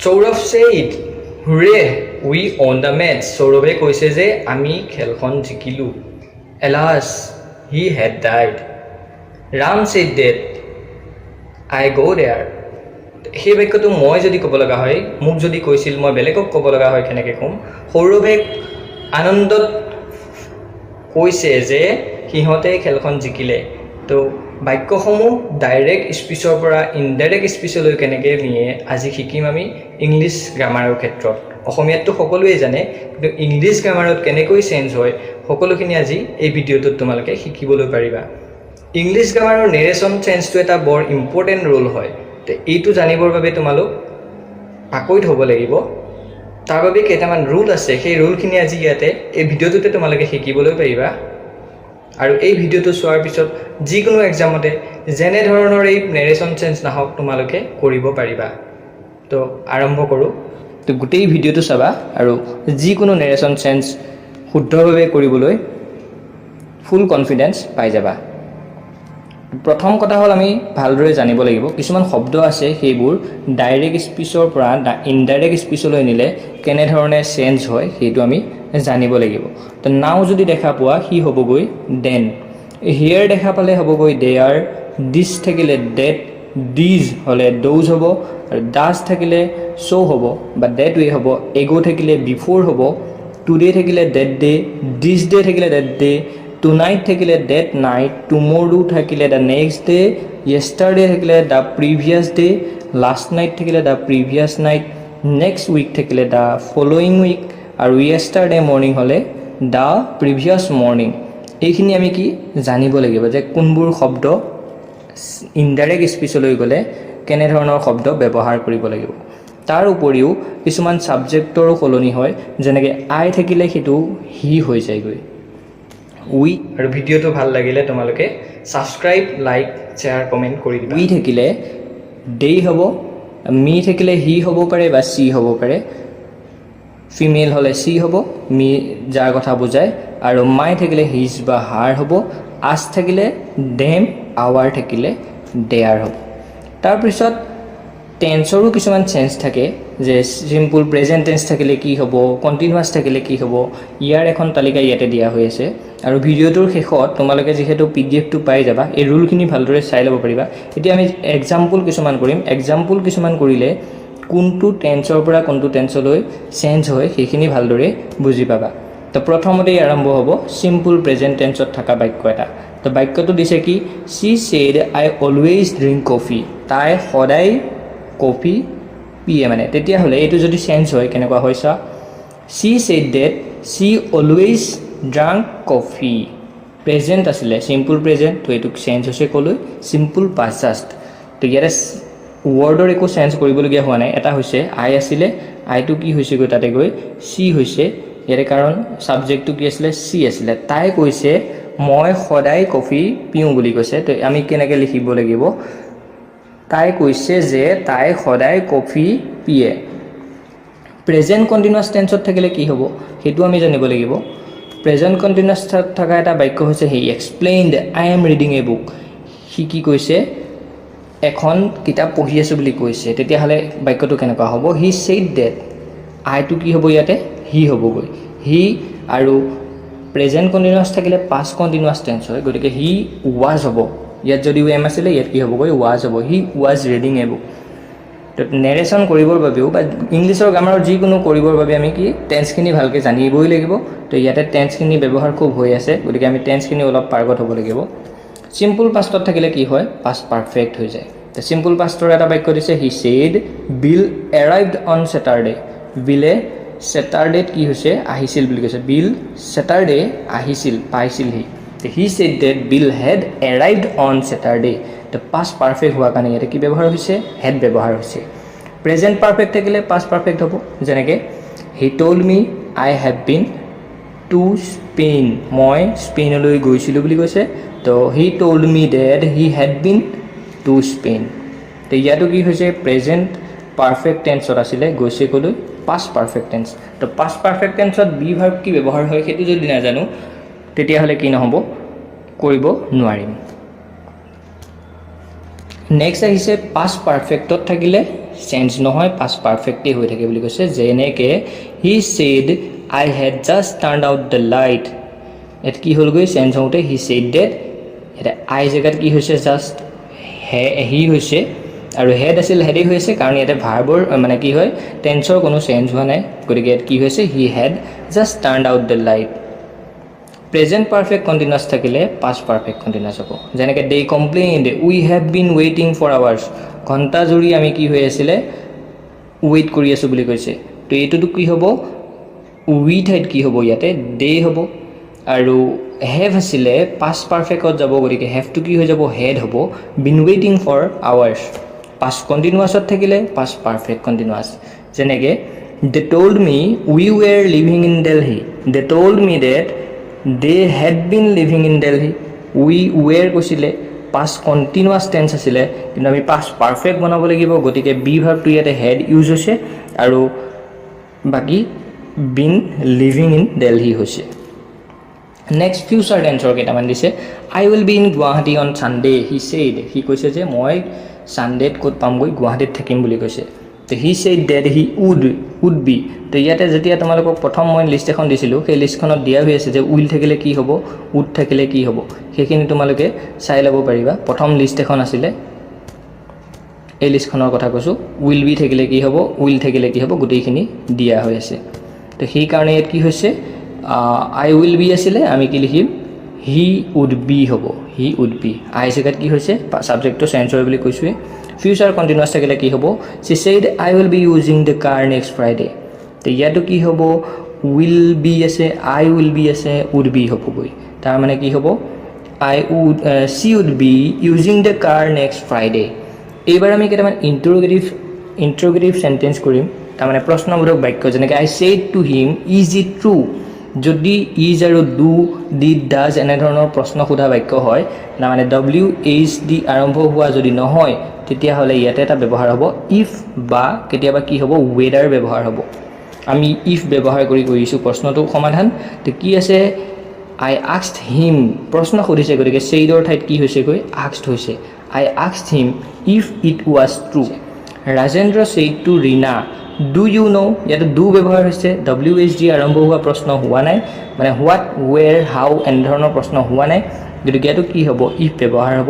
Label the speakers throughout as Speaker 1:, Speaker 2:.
Speaker 1: Saurav said, "Hooray, we won the match." Saurav কৈছে যে আমি খেলখন জিকিলো. Alas, he had died. Ram said that I go there. সেই বাক্যটো মই যদি ক'ব লগা হয়, মোক যদি কৈছিল মই বেলেগক ক'ব লগা হয় কেনেকৈ ক'ম? সৌৰভে আনন্দত কৈছে যে সিহঁতে খেলখন জিকিলে. তো বাক্যসমূহ ডাইৰেক্ট স্পীচৰ পৰা ইনডাইৰেক্ট স্পীচলৈ কেনেকৈ নিয়ে আজি শিকিম আমি ইংলিছ গ্ৰামাৰৰ ক্ষেত্ৰত. অসমীয়াতটো সকলোৱে জানে, কিন্তু ইংলিছ গ্ৰামাৰত কেনেকৈ চেঞ্জ হয় সকলোখিনি আজি এই ভিডিঅ'টোত তোমালোকে শিকিবলৈ পাৰিবা. ইংলিছ গ্ৰামাৰৰ নেৰেশ্যন চেঞ্জটো এটা বৰ ইম্পৰ্টেণ্ট ৰোল হয়. তো এইটো জানিবৰ বাবে তোমালোক পাকৈত হ'ব লাগিব. তাৰ বাবে কেইটামান ৰুল আছে, সেই ৰুলখিনি আজি ইয়াতে এই ভিডিঅ'টোতে তোমালোকে শিকিবলৈ পাৰিবা. আৰু এই ভিডিঅ'টো চোৱাৰ পিছত যিকোনো এক্সামতে যেনেধৰণৰ এই নেৰেশ্যন চেঞ্জ নাহক তোমালোকে কৰিব পাৰিবা. তো আৰম্ভ কৰোঁ. তো গোটেই ভিডিঅ'টো চাবা আৰু যিকোনো নেৰেশ্যন চেঞ্জ শুদ্ধভাৱে কৰিবলৈ ফুল কনফিডেঞ্চ পাই যাবা. প্ৰথম কথা হ'ল আমি ভালদৰে জানিব লাগিব কিছুমান শব্দ আছে সেইবোৰ ডাইৰেক্ট স্পীচৰ পৰা ইনডাইৰেক্ট স্পীচলৈ নিলে কেনেধৰণে চেঞ্জ হয় সেইটো আমি জানিব লাগিব. তো নাও যদি দেখা পোৱা সি হ'বগৈ দেন, হিয়াৰ দেখা পালে হ'বগৈ দেয়াৰ, দিছ থাকিলে ডেট, ডিজ হ'লে ড'জ হ'ব, আৰু ডাজ থাকিলে চ' হ'ব বা ডেট ৱে হ'ব, এগো থাকিলে বিফ'ৰ হ'ব, টুডে থাকিলে ডেট ডে, দিছ ডে থাকিলে ডেট ডে, টুনাইট থাকিলে ডেট নাইট, টুমৰো থাকিলে দ্য নেক্সট ডে, য়েষ্টাৰডে থাকিলে the previous day, last night থাকিলে the previous night, next week থাকিলে দ্য ফল'য়িং উইক, আৰু য়েষ্টাৰডে মৰ্ণিং হ'লে দ্য প্ৰিভিয়াছ মৰ্ণিং. এইখিনি আমি কি জানিব লাগিব যে কোনবোৰ শব্দ ইনডাইৰেক্ট স্পীচলৈ গ'লে কেনেধৰণৰ শব্দ ব্যৱহাৰ কৰিব লাগিব. তাৰ উপৰিও কিছুমান ছাবজেক্টৰো সলনি হয়, যেনেকৈ আই থাকিলে সেইটো হি হৈ যায়গৈ. উই, আৰু ভিডিঅ'টো ভাল লাগিলে তোমালোকে ছাবস্ক্ৰাইব, লাইক, শ্বেয়াৰ, কমেণ্ট কৰি দিবা. উই থাকিলে দে হ'ব, মি থাকিলে হি হ'ব পাৰে বা চি হ'ব পাৰে, ফিমেল হ'লে চি হ'ব, মি যাৰ কথা বুজায়, আৰু মাই থাকিলে হিজ বা হাৰ হ'ব, আছ থাকিলে ডেম, আৱাৰ থাকিলে ডেয়াৰ হ'ব. তাৰপিছত টেন্সৰো কিছুমান চেঞ্জ থাকে, যে চিম্পুল প্ৰেজেণ্ট টেন্স থাকিলে কি হ'ব, কণ্টিনিউৱাছ থাকিলে কি হ'ব, ইয়াৰ এখন তালিকা ইয়াতে দিয়া হৈ আছে. আৰু ভিডিঅ'টোৰ শেষত তোমালোকে যিহেতু PDF-টো পাই যাবা, এই ৰুলখিনি ভালদৰে চাই ল'ব পাৰিবা. এতিয়া আমি এক্সাম্পল কিছুমান কৰিম. এক্সাম্পল কিছুমান কৰিলে কোনটো টেন্সৰ পৰা কোনটো টেন্সলৈ চেঞ্জ হয় সেইখিনি ভালদৰে বুজি পাবা. তো প্ৰথমতেই আৰম্ভ হ'ব চিম্পুল প্ৰেজেণ্ট টেন্সত থকা বাক্য এটা. তো বাক্যটো দিছে কি, চি ছেইড আই অলৱেজ ড্ৰিংক কফি, তাই সদায় কফি পিয়ে. মানে তেতিয়াহ'লে এইটো যদি চেঞ্জ হয় কেনেকুৱা হয় চা, C said date C always drunk coffee. Present আছিলে চিম্পুল প্ৰেজেণ্ট, তো এইটো চেঞ্জ হৈছে ক'লৈ, চিম্পুল পাষ্ট জাষ্ট. তো ইয়াতে ৱৰ্ডৰ একো চেঞ্জ কৰিবলগীয়া হোৱা নাই. এটা হৈছে আই আছিলে, আইটো কি হৈছেগৈ তাতে গৈ চি হৈছে. ইয়াৰে কাৰণ ছাবজেক্টটো কি আছিলে, চি আছিলে. তাই কৈছে মই সদায় কফি পিওঁ বুলি কৈছে. তো আমি কেনেকৈ লিখিব লাগিব, তাই কৈছে যে তাই সদায় কফি পিয়ে. প্ৰেজেণ্ট কণ্টিনিউৱাছ টেন্সত থাকিলে কি হ'ব সেইটো আমি জানিব লাগিব. প্ৰেজেণ্ট কণ্টিনিউৱাছ থকা এটা বাক্য হৈছে he explained I am reading a book. সি কি কৈছে, এখন কিতাপ পঢ়ি আছোঁ বুলি কৈছে. তেতিয়াহ'লে বাক্যটো কেনেকুৱা হ'ব, হি ছেইড ডেট, আইটো কি হ'ব ইয়াতে হি হ'বগৈ. হি আৰু প্ৰেজেণ্ট কণ্টিনিউৱাছ থাকিলে পাষ্ট কণ্টিনিউৱাছ টেন্স হয়, গতিকে হি ৱাজ হ'ব. ইয়াত যদি এম আছিলে ইয়াত কি হ'বগৈ ৱাজ হ'ব. He was reading a book. তো নেৰেশ্যন কৰিবৰ বাবেও বা ইংলিছৰ গ্ৰামাৰত যিকোনো কৰিবৰ বাবে আমি কি টেন্সখিনি ভালকৈ জানিবই লাগিব. তো ইয়াতে টেন্সখিনি ব্যৱহাৰ খুব হৈ আছে, গতিকে আমি টেন্সখিনি অলপ পাৰ্গত হ'ব লাগিব. চিম্পুল পাষ্টত থাকিলে কি হয়, পাষ্ট পাৰফেক্ট হৈ যায়. তো চিম্পুল পাষ্টৰ এটা বাক্য দিছে, হি said bill arrived on Saturday. বিলে ছেটাৰডেত কি হৈছে আহিছিল বুলি কৈছে. বিল ছেটাৰডে আহিছিল, পাইছিল সি. He said that Bill had arrived on Saturday. তো পাষ্ট পাৰফেক্ট হোৱাৰ কাৰণে ইয়াতে কি ব্যৱহাৰ হৈছে, হেড ব্যৱহাৰ হৈছে. প্ৰেজেণ্ট পাৰফেক্ট থাকিলে পাষ্ট পাৰফেক্ট হ'ব, যেনেকৈ he told me I have been to Spain. মই স্পেইনলৈ গৈছিলোঁ বুলি কৈছে. তো he told me that he had been to Spain. তো ইয়াতো কি হৈছে, প্ৰেজেণ্ট পাৰফেক্ট টেন্সত আছিলে, গৈছে ক'লৈ, পাষ্ট পাৰফেক্ট টেন্স. তো পাষ্ট পাৰফেক্ট টেন্সত বি ভাৰ্ব কি ব্যৱহাৰ হয় সেইটো যদি নাজানো তেতিয়াহ'লে কি নহ'ব, কৰিব নোৱাৰিম. নেক্সট আহিছে পাষ্ট পাৰফেক্টত থাকিলে চেঞ্জ নহয় পাষ্ট পাৰফেক্টেই হৈ থাকে বুলি কৈছে যেনেকৈ হি said I head just turn out the light ইয়াত কি হ'লগৈ চেঞ্জ হওঁতে হি ছেইড ডেট এতিয়া আই জেগাত কি হৈছে জাষ্ট হি হৈছে আৰু হেড আছিল হেডেই হৈছে কাৰণ ইয়াতে ভাৰ্বৰ মানে কি হয় টেন্সৰ কোনো চেঞ্জ হোৱা নাই গতিকে ইয়াত কি হৈছে he had just turn out the light present perfect continuous থাকিলে পাষ্ট পাৰফেক্ট কণ্টিনিউৱাছ হ'ব যেনেকৈ দে কমপ্লেইনড উই হেভ বিন ৱেইটিং ফৰ আৱাৰ্ছ ঘণ্টা জুৰি আমি কি হৈ আছিলে ৱেইট কৰি আছোঁ বুলি কৈছে তো এইটোতো কি হ'ব উই ঠাইত কি হ'ব ইয়াতে দে হ'ব আৰু হেভ আছিলে পাষ্ট পাৰফেক্টত যাব গতিকে হেভটো কি হৈ যাব হেড হ'ব বিন ৱেইটিং ফৰ আৱাৰ্ছ পাষ্ট কণ্টিনিউৱাছত থাকিলে পাষ্ট পাৰফেক্ট কণ্টিনিউৱাছ যেনেকৈ they told me we were living in Delhi they told me that they had been living in Delhi we were কৈছিলে পাষ্ট কণ্টিনিউৱাছ টেন্স আছিলে কিন্তু আমি পাষ্ট পাৰফেক্ট বনাব লাগিব গতিকে বি ভাৰ্বটো ইয়াতে হেড ইউজ হৈছে আৰু বাকী বিন লিভিং ইন দেলহি হৈছে নেক্সট ফিউচাৰ টেন্সৰ কেইটামান দিছে I will be in Guwahati on Sunday he said সি কৈছে যে মই ছানডেত ক'ত পামগৈ গুৱাহাটীত থাকিম বুলি কৈছে তো he said that he would be তো ইয়াতে যেতিয়া তোমালোকক প্ৰথম মই লিষ্ট এখন দিছিলোঁ সেই লিষ্টখনত দিয়া হৈ আছে যে উইল থাকিলে কি হ'ব উড থাকিলে কি হ'ব সেইখিনি তোমালোকে চাই ল'ব পাৰিবা প্ৰথম লিষ্ট এখন আছিলে এই লিষ্টখনৰ কথা কৈছোঁ উইল বি থাকিলে কি হ'ব উইল থাকিলে কি হ'ব গোটেইখিনি দিয়া হৈ আছে তো সেইকাৰণে ইয়াত কি হৈছে আই উইল বি আছিলে আমি কি লিখিম হি উড বি হ'ব হি উড বি আই জেগাত কি হৈছে ছাবজেক্টটো চেঞ্জ হয় বুলি কৈছোঁৱেই ফিউচাৰ কণ্টিনিউৱাছ থাকিলে কি হ'ব she said I will be using the car next Friday তো ইয়াতো কি হ'ব উইল বি আছে আই উইল বি আছে উড বি হ'বগৈ তাৰমানে কি হ'ব she would be using the car next Friday এইবাৰ আমি কেইটামান ইণ্টাৰগেটিভ চেণ্টেঞ্চ কৰিম তাৰমানে প্ৰশ্নবোধক বাক্য যেনেকৈ I said to him is it true যদি ইজ আৰু ডু ডিড ডাজ এনেধৰণৰ প্ৰশ্ন সোধা বাক্য হয় তাৰমানে WHD আৰম্ভ হোৱা যদি নহয় তেতিয়াহ'লে ইয়াতে এটা ব্যৱহাৰ হ'ব ইফ বা কেতিয়াবা কি হ'ব ৱেডাৰ ব্যৱহাৰ হ'ব আমি ইফ ব্যৱহাৰ কৰি কৰিছোঁ প্ৰশ্নটো সমাধান তো কি আছে আই আস্কড হিম প্ৰশ্ন সুধিছে গতিকে ছেইডৰ ঠাইত কি হৈছেগৈ আস্কড হৈছে I asked him if it was true Rajendra said to Reena do you know' ইয়াতে ডু ব্যৱহাৰ হৈছে WHD আৰম্ভ হোৱা প্ৰশ্ন হোৱা নাই মানে হোৱাট ৱেৰ হাউ এনেধৰণৰ প্ৰশ্ন হোৱা নাই গতিকে ইয়াতো কি হ'ব ইফ ব্যৱহাৰ হ'ব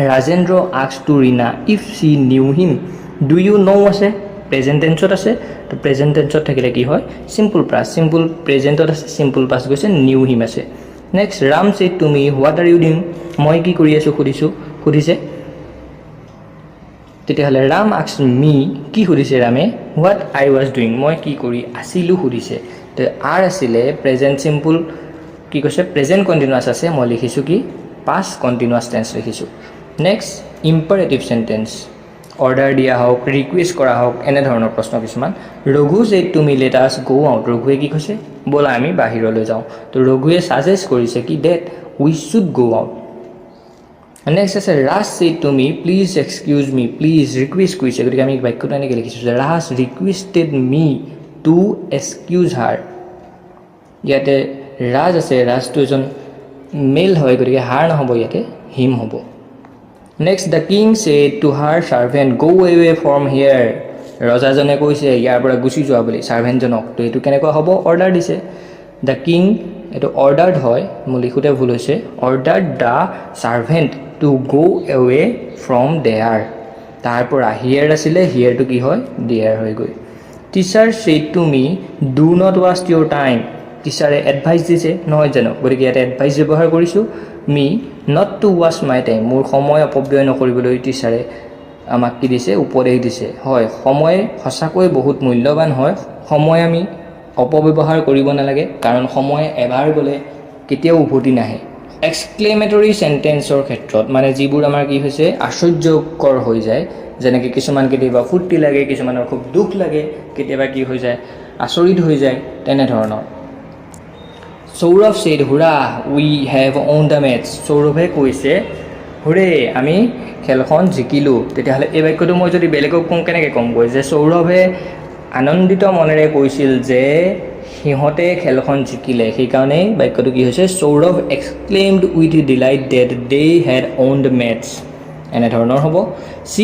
Speaker 1: Rajendra asked to Rina if she knew him do you know' আছে প্ৰেজেণ্ট টেন্সত আছে তো প্ৰেজেণ্ট টেন্সত থাকিলে কি হয় চিম্পল পাষ্ট চিম্পল প্ৰেজেণ্টত আছে চিম্পল পাষ্ট গৈছে নিউ হিম আছে next Ram said to me what are you doing মই কি কৰি আছোঁ সুধিছে তেতিয়াহ'লে ৰাম আস্কড মি কি সুধিছে ৰামে হোৱাট আই ৱাজ ডুইং মই কি কৰি আছিলোঁ সুধিছে তো আৰ আছিলে প্ৰেজেণ্ট চিম্পল কি কৈছে প্ৰেজেণ্ট কণ্টিনিউৱাছ আছে মই লিখিছোঁ কি পাষ্ট কণ্টিনিউৱাছ টেন্স লিখিছোঁ নেক্সট ইম্পাৰেটিভ চেণ্টেন্স অৰ্ডাৰ দিয়া হওক ৰিকুৱেষ্ট কৰা হওক এনেধৰণৰ প্ৰশ্ন কিছুমান Raghu said to me let us গ' আউট ৰঘুৱে কি কৈছে ব'লা আমি বাহিৰলৈ যাওঁ তো ৰঘুৱে ছাজেষ্ট কৰিছে কি that we should go' out next আছে Raj said to me please excuse me please request কৰিছে গতিকে আমি বাক্যটো এনেকৈ লিখিছোঁ যে Raj requested me to excuse her ইয়াতে ৰাজ আছে ৰাজটো এজন মেল হয় গতিকে হাৰ নহ'ব ইয়াতে হিম হ'ব next the king said two her servant গ' এৱে ফ্ৰম হিয়াৰ ৰজাজনে কৈছে ইয়াৰ পৰা গুচি যোৱা বুলি ছাৰ্ভেণ্টজনক তো এইটো কেনেকুৱা হ'ব অৰ্ডাৰ দিছে দ্য কিং এইটো অৰ্ডাৰ্ড হয় মোৰ লিখোঁতে ভুল হৈছে অৰ্ডাৰ্ড দ্য ছাৰ্ভেণ্ট টু গ' এৱে ফ্ৰম দেয়াৰ তাৰ পৰা হিয়াৰ আছিলে হিয়াৰটো কি হয় দেয়াৰ হৈ গৈ teacher said to me do not waste your time টিচাৰে এডভাইচ দিছে নহয় জানো গতিকে ইয়াতে এডভাইচ ব্যৱহাৰ কৰিছোঁ me not to waste my time মোৰ সময় অপব্যয় নকৰিবলৈ টিচাৰে আমাক কি দিছে উপদেশ দিছে হয় সময় সঁচাকৈ বহুত মূল্যৱান হয় সময় আমি অপব্যৱহাৰ কৰিব নালাগে কাৰণ সময় এবাৰ গ'লে কেতিয়াও উভতি নাহে এক্সক্লেমেটৰী চেণ্টেন্সৰ ক্ষেত্ৰত মানে যিবোৰ আমাৰ কি হৈছে আশ্চৰ্যকৰ হৈ যায় যেনেকৈ কিছুমান কেতিয়াবা ফূৰ্তি লাগে কিছুমানৰ খুব দুখ লাগে কেতিয়াবা কি হৈ যায় আচৰিত হৈ যায় তেনেধৰণৰ Saurav said hurrah we have won the match সৌৰভে কৈছে হুৰে আমি খেলখন জিকিলোঁ তেতিয়াহ'লে এই বাক্যটো মই যদি বেলেগক কওঁ কেনেকৈ ক'মগৈ যে সৌৰভে আনন্দিত মনেৰে কৈছিল যে সিহঁতে খেলখন জিকিলে সেইকাৰণে বাক্যটো কি হৈছে Sourav exclaimed with delight that they had won the match এনেধৰণৰ হ'ব চি